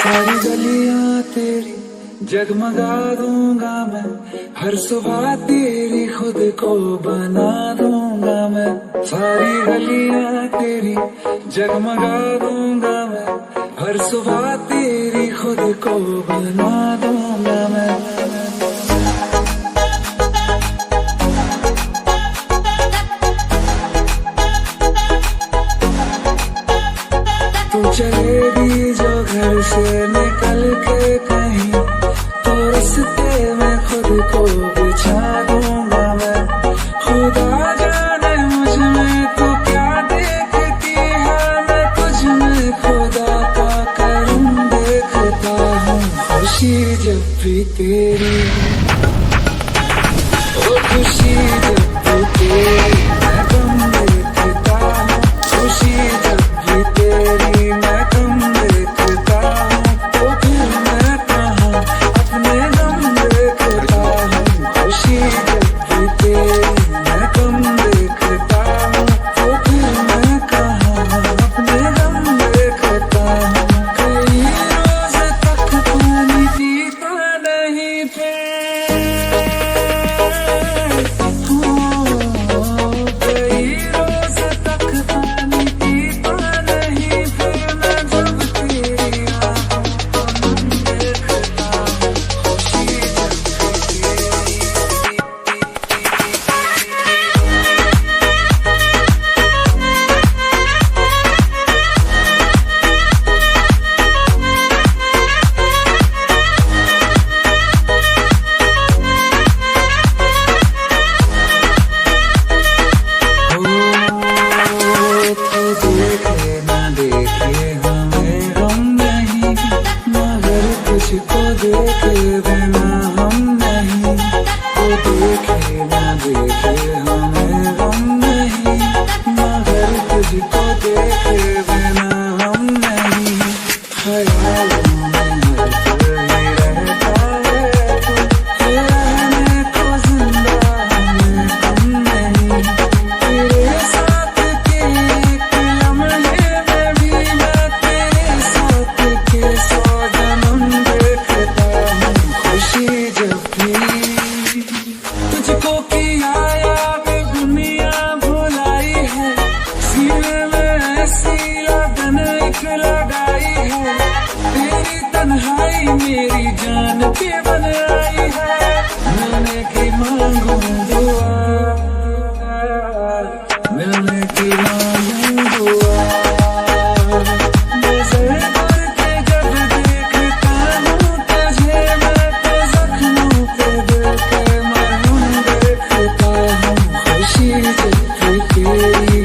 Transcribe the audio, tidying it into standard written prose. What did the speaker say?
सारी गलियां तेरी जगमगा दूंगा मैं, हर सुबह तेरी खुद को बना दूंगा मैं। सारी गलियां तेरी जगमगा दूंगा मैं, हर सुबह तेरी खुद को बना दूंगा मैं। तू चलेगी जो घर से निकल के कहीं, तो रास्ते में खुद को बिछा दूंगा मैं। खुदा जाने मुझ में तू क्या देखती है, मैं तुझ में खुदा का करम देखता हूँ। खुशी जब भी तेरी, ओ खुशी जब भी तेरी, मैं गम देखता हूँ। खुशी जब भी तेरी, मैं गम देखता हूँ। तो फिर मैं कहाँ अपने गम देखता हूँ। खुशी जब भी तेरी, मैं गम देखता हूँ। तो फिर मैं कहाँ अपने गम देखता हूँ। कई रोज तक पानी पीता नहीं फिर, कई रोज तक पानी पीता नहीं फिर, मैं जब तेरी आँखों को नम देखता हूँ। खुशी जब भी तो देखे ना देखे हमें गम नहीं, मगर तुझको देखे बिना हम नहीं। तो देखे ना देखे हमें गम नहीं, मगर तुझको देखे बिना हम नहीं। ख्यालों में हर पल ही रहता है तू, रहने को जिंदा हमें गम नहीं। तेरे साथ के एक लम्हे में भी मैं तेरे साथ के 100 जन्म देखता हूँ। खुशी जब भी तुझको किया याद दुनिया भुलाई है, सीने में ऐसी लगन एक लगाई है। तेरी तन्हाई मेरी जान पे बन आई है, मिलने की मांगू दुआ, मिलने की मांगू दुआ। नजर भर के जब देखता हूँ तुझे, मैं तो जख्मों पे दिल के मरहम देखता हूँ। खुशी जब भी तेरी,